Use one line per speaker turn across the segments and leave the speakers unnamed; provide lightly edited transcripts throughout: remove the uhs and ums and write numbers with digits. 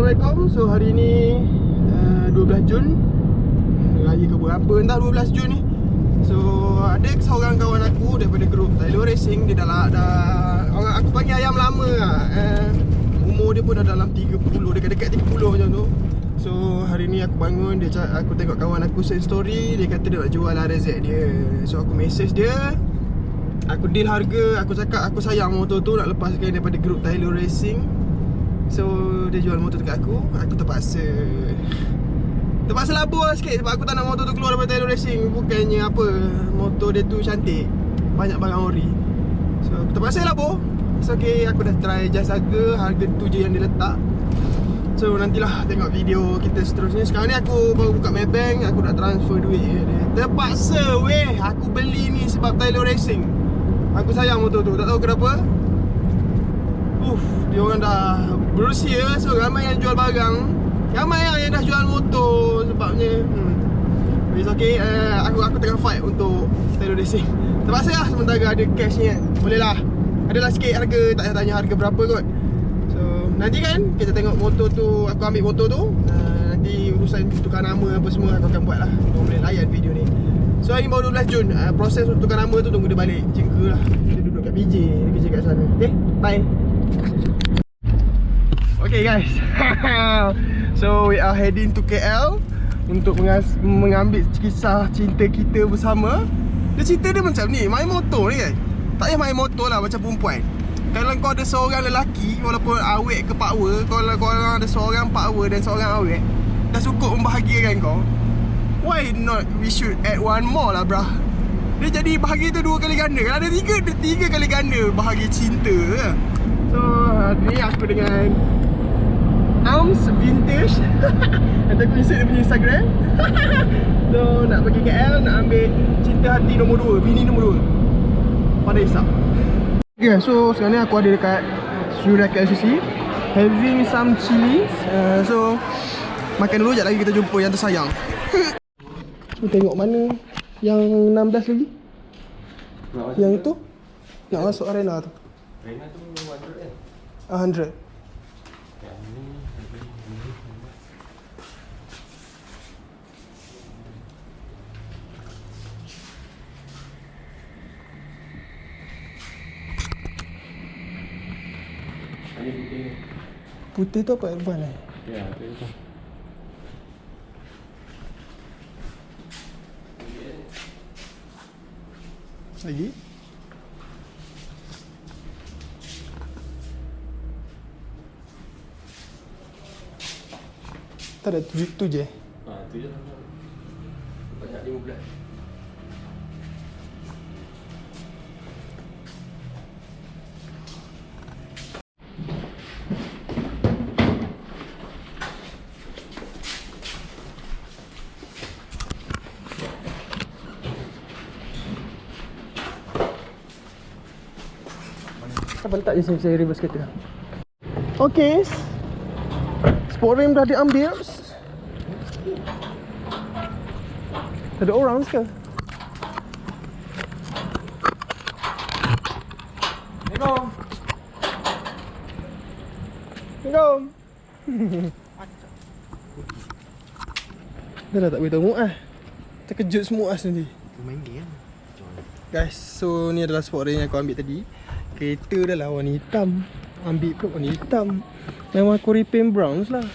Assalamualaikum. So hari ni 12 Jun Raya ke berapa entah 12 Jun ni. So ada seorang kawan aku daripada grup Thailand Racing. Dia dah orang aku panggil ayam lama lah. Umur dia pun dah dalam 30, dekat-dekat 30 macam tu. So hari ni aku bangun, aku tengok kawan aku send story. Dia kata dia nak jual RZ dia. So aku message dia, aku deal harga. Aku cakap aku sayang motor tu, nak lepaskan daripada grup Thailand Racing. So dia jual motor dekat aku terpaksa labur lah sikit sebab aku tak nak motor tu keluar daripada Thailand Racing. Bukannya apa, motor dia tu cantik, banyak barang ori. So aku terpaksa labur. So okay, aku dah try adjust harga tu je yang dia letak. So nantilah tengok video kita seterusnya. Sekarang ni aku baru buka Maybank, aku nak transfer duit dia. Terpaksa weh, aku beli ni sebab Thailand Racing. Aku sayang motor tu, tak tahu kenapa. Dia orang dah berusia, so ramai yang jual barang, ramai yang dah jual motor sebabnya it's okay. Aku tengah fight untuk Thailand Racing. Terpaksa lah sementara ada cash ni kan. Boleh lah, adalah sikit harga, tak payah tanya harga berapa kot. So nanti kan kita tengok motor tu, aku ambil motor tu, nanti urusan tukar nama apa semua aku akan buat lah. Kau boleh layan video ni. So hari ni baru 12 Jun, proses untuk tukar nama tu tunggu dia balik. Jengka lah, dia duduk kat PJ, dia kerja kat sana. Okay, bye. Okay guys, so we are heading to KL untuk mengambil kisah cinta kita bersama. Dia cerita dia macam ni, main motor ni kan, tak payah main motor lah macam perempuan. Kalau kau ada seorang lelaki, walaupun awek ke power, kalau kau ada seorang power dan seorang awek, dah cukup membahagiakan kau, why not we should add one more lah brah. Dia jadi bahagia tu 2 kali ganda. Kalau ada 3, dia 3 kali ganda bahagia cinta. So ni aku dengan Arms Vintage. Nanti aku insert dia punya Instagram. So nak pergi KL, nak ambil cinta hati nombor 2, bini nombor 2 pada Isap. Okay, so sekarang ni aku ada dekat Suria KLCC, having some chilies. So makan dulu, sekejap lagi kita jumpa yang tersayang. So tengok mana yang 16 lagi. Yang itu nak masuk arena tu.
Arena tu 100
100.
kan? 100.
Putih tu apa advan lah?
Ya, betul.
Lagi? Tak ada, tu je?
Tu je. Banyak 15.
Apa letak je saya reverse kereta. Okay, sport rim dah diambil. Ada orang ke? Assalamualaikum. Assalamualaikum. Dia dah tak beritahu Muaz. Terkejut semua Muaz nanti.
Main game.
Guys, so ni adalah sport rim yang aku ambil tadi. Kereta dah lah warna hitam, ambil pun warna hitam. Memang aku repaint browns lah.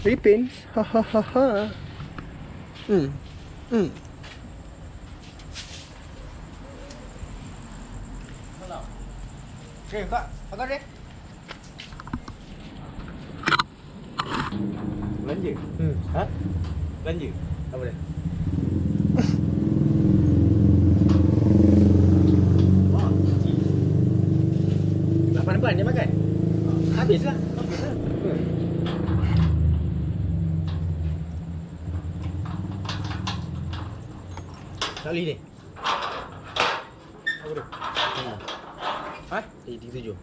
Repaint? Hahaha.
Okay, Kak. Pakai dia. Belanja? Ha? Belanja? Apa dia? Depan dia makan. Habislah. Kali ni. Apa tu? Ha? 37.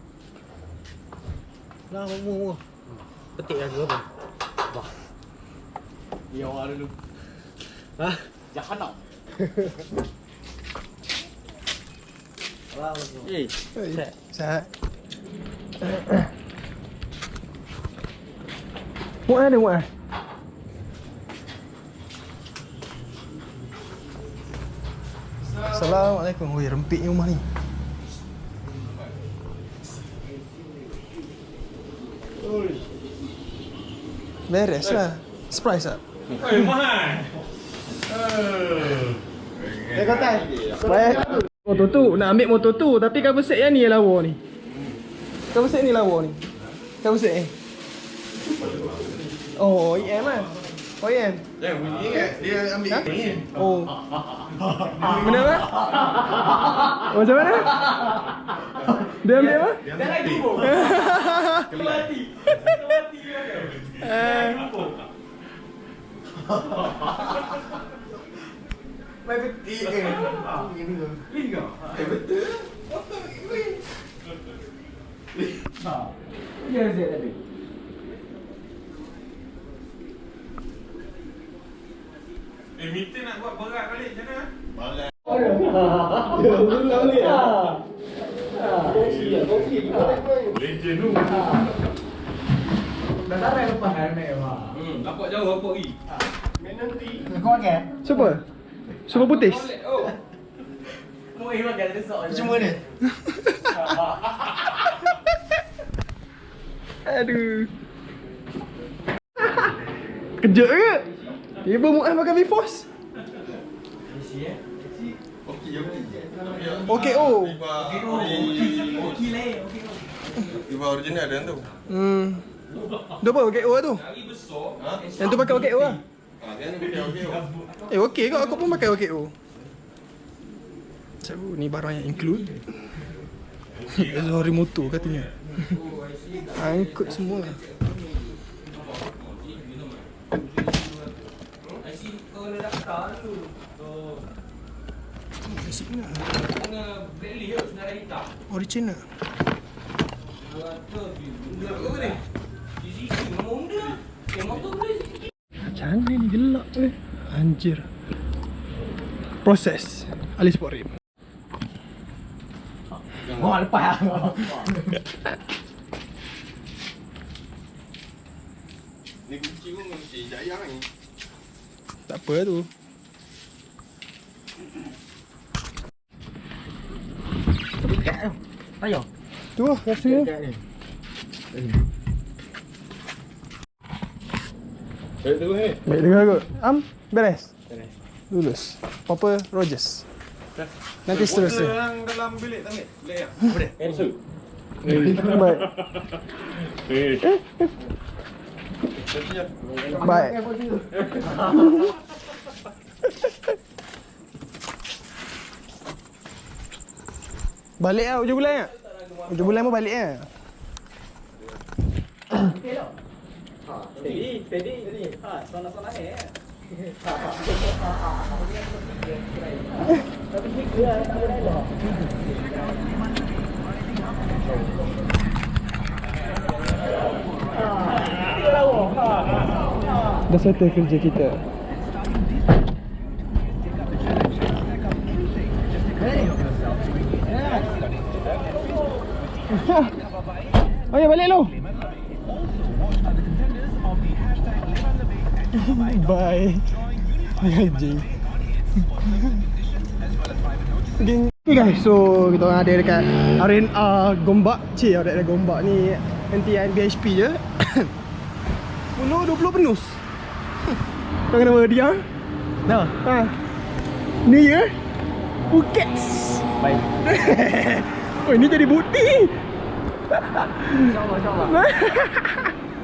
Lah, murah. Petik lah ke apa? Wah. Dia awal dulu. Ha? Jahanam. Wow. Eh, set.
Muat ada muat. Assalamualaikum. Woi, rempitnya rumah ni. Beres lah. Surprise tak?
Oi, mahal.
Kata. Baik. Motor tu, nak ambil motor tu tapi cover set yang ni yang lawa ni. Cover set ni lawa ni. Cover set ni. Oh, IM lah. Oh, IM.
Jangan bunyi ingat dia ambil ni.
Oh. Mana apa? Macam mana? Dia ambil apa?
Dia lagi pun. Mati. Mati
Mai betul ke?
Clean ke?
Betul.
Ya, saya tadi. Meter nak buat berat balik macam mana? Malas.
Ya, betul ni.
Legend tu.
Dah sampai lepas helmet mah.
Nampak jauh apa lagi?
Main nanti. Kau pakai?
Siapa? Super putis.
Oh.
Mau pakai besok.
Cuma ni. Aduh. Kejut ke? Tiba Mu'ah pakai V-Force. Okey oh.
Okey leh.
Tiba original ada tu.
Dia apa OKO tu?
Lagi besar.
Yang tu pakai OKO lah.
Dia ni pakai okey.
Okey kau, aku pun pakai OKO. So, ni barang yang include. Zori motor katanya. Angkut semua. Original. Macam mana ni gelap ke? Anjir. Proses Ali Sport Rim.
Wah, lepas ah.
Ni kunci pun kunci jayang ni.
Tak apa tu.
Dekat tu. Ayo.
Tu lah rasanya.
Dekat ni.
Baik tu ni.
Baik dengar kot. Beres?
Beres.
Lulus. Papa Rogers. Nanti seterusnya.
Yang dalam bilik tak ambil? Bilik yang? Apa dia?
Cancel.
Baik. Baik. Balik lah hujung bulan tak? Hujung bulan pun balik lah.
Steady. Ha, sana-sana Tapi dia tak boleh dah.
Dah settle kerja kita. Oh ya, balik lu. Bye. Anjing. Okay guys, so kita orang ada dekat arena Gombak. Ada Gombak ni hentian BHP je. 10-20 penus. Kau kenapa dia?
Dah.
Ha. Ni ya. Phuket.
Baik.
Oh, ini jadi bukti.
InsyaAllah.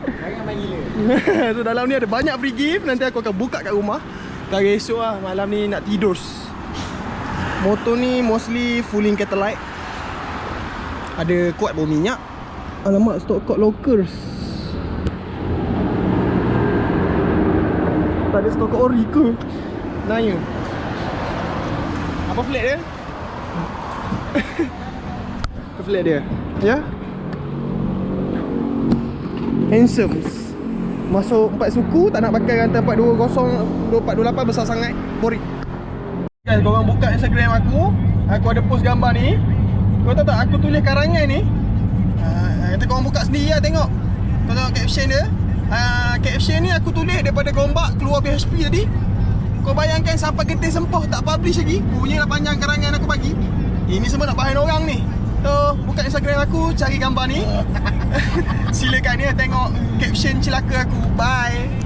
Jangan main gila.
So dalam ni ada banyak free gift. Nanti aku akan buka kat rumah. Hari esok lah, malam ni nak tidur. Motor ni mostly fulling catalyte. Ada kuat bau minyak. Alamak, stok kod lockers. Tak ada stok kod ori ke? Nanya. Apa flat dia? Apa flat dia? Ya? Handsome. Masuk 4 suku, tak nak pakai rantai 420, 2428 besar sangat. Boring. Guys, korang buka Instagram aku ada post gambar ni. Kau tahu tak, aku tulis karangan ni. Nanti korang buka sendiri lah tengok. Kau tengok caption dia. Caption ni aku tulis daripada Gombak keluar BHP tadi. Kau bayangkan sampai getih sempah tak publish lagi. Punyalah panjang karangan aku bagi. Ini semua nak bahan orang ni. So, buka Instagram aku, cari gambar ni. Silakan ya tengok caption celaka aku. Bye.